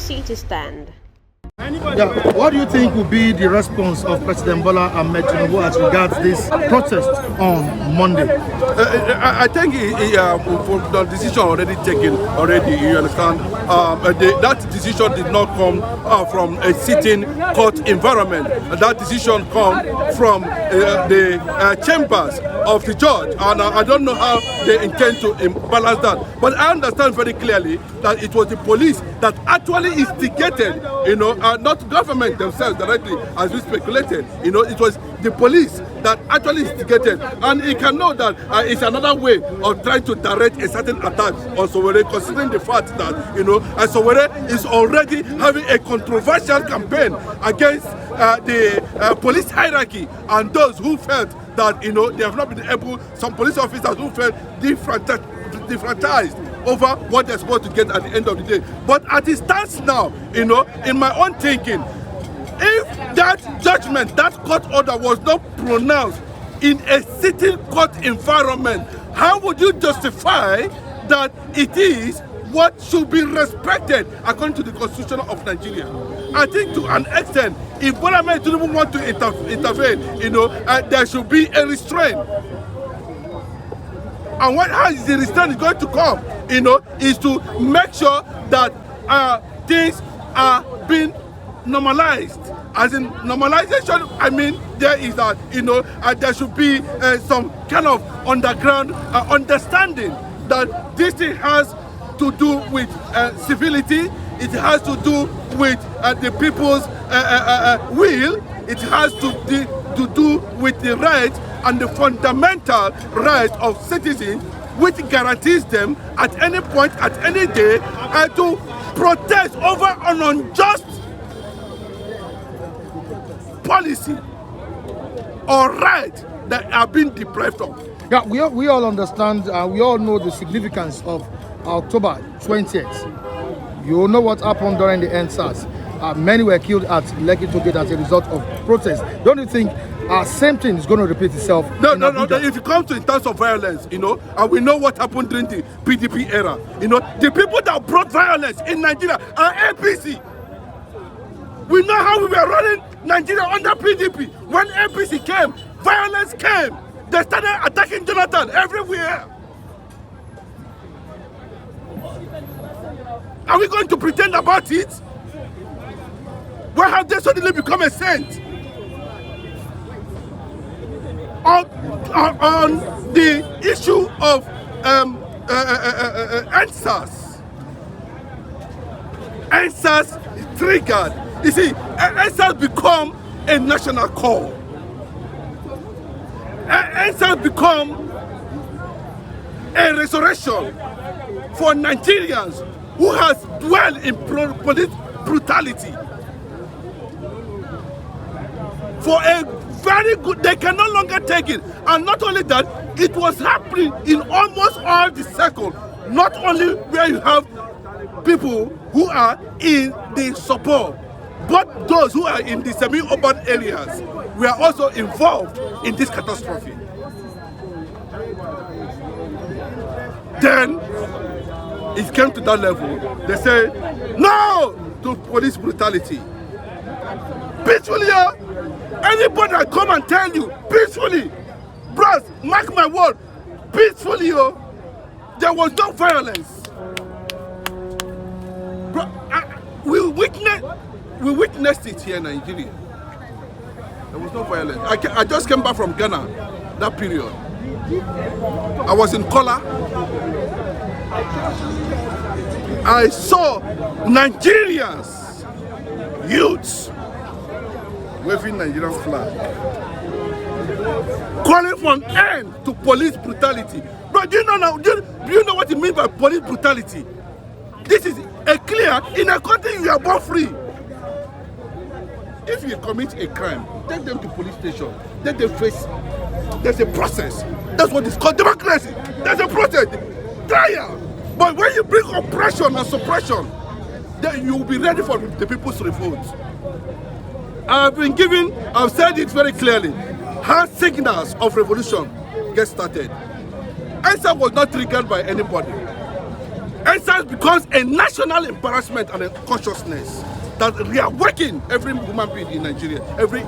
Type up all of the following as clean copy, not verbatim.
democracy to stand. Yeah, what do you think will be the response of President Bola Ahmed Tinubu as regards this protest on Monday? I think for the decision already taken, you understand, that decision did not come from a sitting court environment. That decision comes from the chambers of the judge, and I don't know how they intend to balance that. But I understand very clearly that it was the police that actually instigated, not government themselves directly, as we speculated. It was the police that actually instigated, and he can know that it's another way of trying to direct a certain attack on Sowore, considering the fact that Sowore is already having a controversial campaign against the police hierarchy and those who felt that they have not been able, some police officers who felt defranchised over what they're supposed to get at the end of the day. But as it stands now, in my own thinking, if that judgment, that court order was not pronounced in a sitting court environment, how would you justify that it is what should be respected according to the Constitution of Nigeria? I think to an extent, if Bola Ahmed Tinubu want to intervene, there should be a restraint. And how is the restraint going to come? Is to make sure that things are being normalized. As in normalization, I mean there is that there should be some kind of underground understanding that this thing has to do with civility. It has to do with the people's will. It has to do with the rights and the fundamental rights of citizens, which guarantees them at any point, at any day, to protest over an unjust policy or right that are being deprived of. Yeah, we all understand, we all know the significance of October 20th. You know what happened during the EndSARS. Many were killed at Legality as a result of protest. Don't you think same thing is going to repeat itself? No. If you come to in terms of violence, and we know what happened during the PDP era, the people that brought violence in Nigeria are APC. We know how we were running Nigeria under PDP. When APC came, violence came. They started attacking Jonathan everywhere. Are we going to pretend about it? Why have they suddenly become a saint? On the issue of EndSARS. EndSARS triggered. You see, EndSARS become a national call. EndSARS become a resurrection for Nigerians who has dwelled in police brutality. For a very good, they can no longer take it. And not only that, it was happening in almost all the circles. Not only where you have people who are in the suburb, but those who are in the semi-urban areas were also involved in this catastrophe. Then it came to that level. They say no to police brutality. Peacefully, anybody that come and tell you peacefully, bros, mark my word, peacefully, there was no violence. Bro, we witnessed it here in Nigeria. There was no violence. I just came back from Ghana that period. I was in Kola. I saw Nigerians, youths, waving Nigerian flag, calling for an end to police brutality. But do you know what it means by police brutality? This is a clear, in a country you are born free. If you commit a crime, take them to police station. Let them face. There's a process. That's what is called democracy. There's a process. Trial. But when you bring oppression and suppression, then you will be ready for the people's revolt. I've said it very clearly, how signals of revolution get started. EndSARS was not triggered by anybody. EndSARS becomes a national embarrassment and a consciousness that we are working every human being in Nigeria, every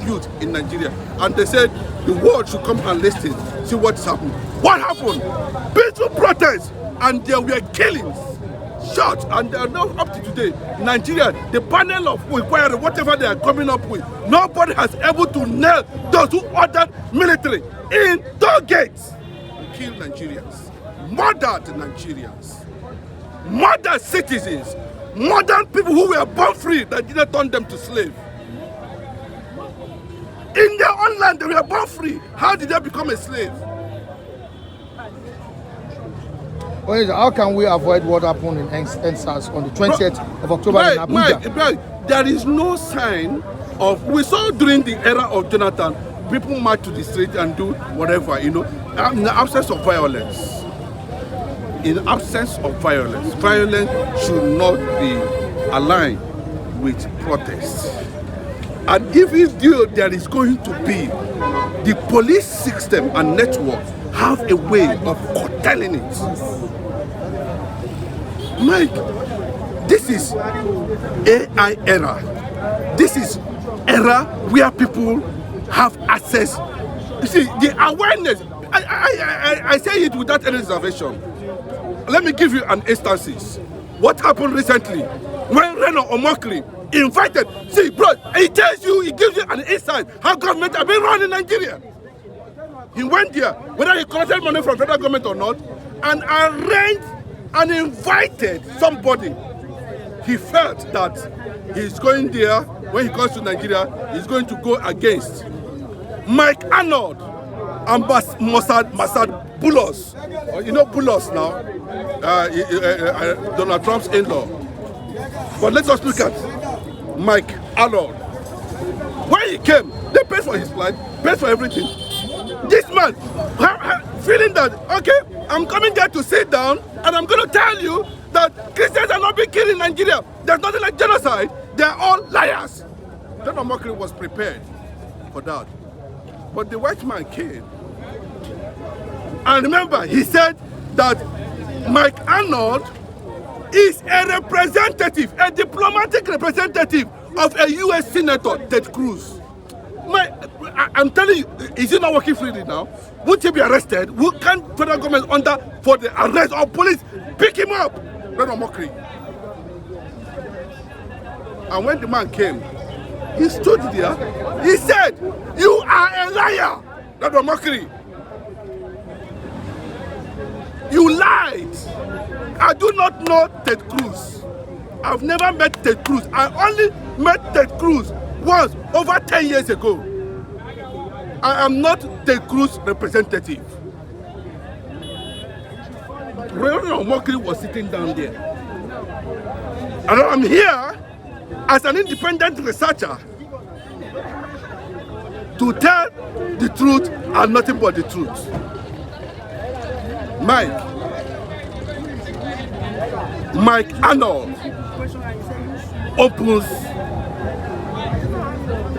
youth in Nigeria. And they said the world should come and listen, see what's happened. What happened? Peaceful protests, and there were killings, shots, and they are now up to today. Nigeria, the panel of inquiry, whatever they are coming up with, nobody has able to nail those who ordered military in toll gates to kill Nigerians, murdered Nigerians, murdered citizens, modern people who were born free that didn't turn them to slaves. In their own land, they were born free. How did they become a slave? Well, how can we avoid what happened in EndSARS on the 20th of October in Abuja? There is no sign of, we saw during the era of Jonathan, people march to the street and do whatever, in the absence of violence. In the absence of violence, violence should not be aligned with protests. And even though there is going to be, the police system and network have a way of curtailing it. Mike, this is AI era. This is era where people have access. You see, the awareness, I say it without any reservation. Let me give you an instance. What happened recently when Reno Omokri invited, see, bro, he tells you, he gives you an insight how government have been run in Nigeria. He went there, whether he collected money from federal government or not, and arranged and invited somebody. He felt that he's going there, when he comes to Nigeria, he's going to go against Mike Arnold and Masad Boulos. You know Boulos now, Donald Trump's in-law. But let us look at Mike Arnold. When he came, they paid for his flight, paid for everything. This man, feeling that, okay, I'm coming there to sit down and I'm going to tell you that Christians are not being killed in Nigeria. There's nothing like genocide. They're all liars. Donald Mockery was prepared for that. But the white man came. And remember, he said that Mike Arnold is a representative, a diplomatic representative of a U.S. Senator, Ted Cruz. I'm telling you, is he not working freely now? Would he be arrested? Can federal government under for the arrest or police pick him up? Donald Mockery. And when the man came, he stood there. He said, "You are a liar, Donald Mockery. You lied. I do not know Ted Cruz. I've never met Ted Cruz. I only met Ted Cruz once over 10 years ago. I am not Ted Cruz representative." Donald Mockery was sitting down there. And I'm here as an independent researcher to tell the truth and nothing but the truth. Mike Arnold opens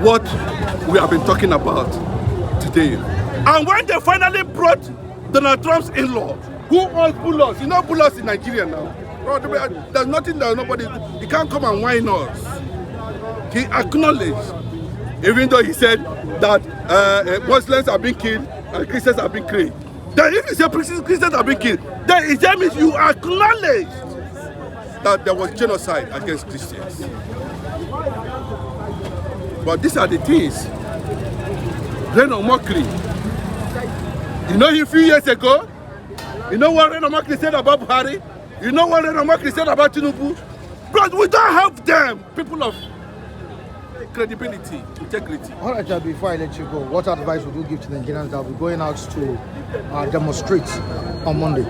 what we have been talking about today. And when they finally brought Donald Trump's in-law, who owns Boulos? You know Boulos in Nigeria now. There's nothing that nobody, he can't come and whine us. He acknowledged, even though he said that Muslims are being killed and Christians are being killed. Then if you say Christians are being killed, then it means you acknowledge that there was genocide against Christians. But these are the things. Reno Mockery. You know him a few years ago? You know what Reno Mockery said about Buhari? You know what Reno Mockery said about Tinubu? But we don't have them, people of credibility, integrity. All right, before I let you go, what advice would you give to the Nigerians that will be going out to demonstrate on Monday?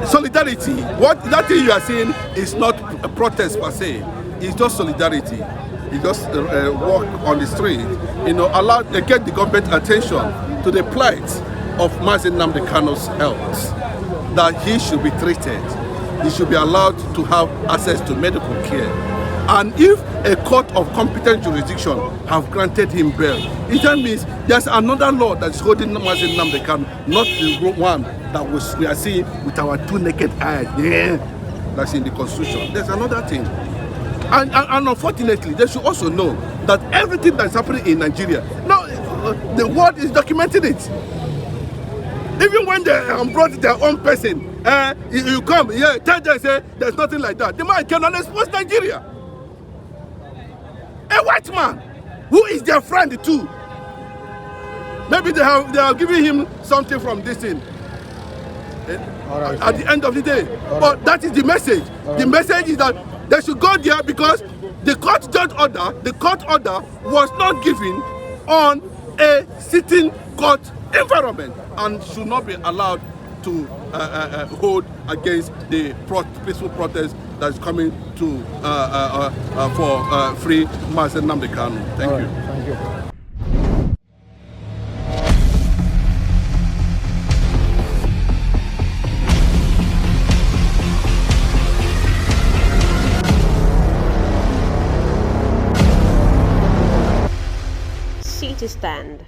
Solidarity. That thing you are saying is not a protest per se. It's just solidarity. You just walk on the street, get the government attention to the plight of Nnamdi Kanu's health, that he should be treated. He should be allowed to have access to medical care. And if a court of competent jurisdiction have granted him bail, it then means there's another law that's holding Nnamdi Kanu, not the one that we are seeing with our two naked eyes. Yeah, that's in the constitution. There's another thing. And unfortunately, they should also know that everything that's happening in Nigeria, now the world is documenting it. Even when they brought their own person, you come, tell them, say, there's nothing like that. The man cannot expose Nigeria. A white man, who is their friend too. Maybe they are giving him something from this thing. At the end of the day. But that is the message. The message is that they should go there because the court order was not given on a sitting court environment and should not be allowed to hold against the peaceful protest that is coming to for free Mazi Nnamdi Kanu. Thank you. Thank you. City Stand.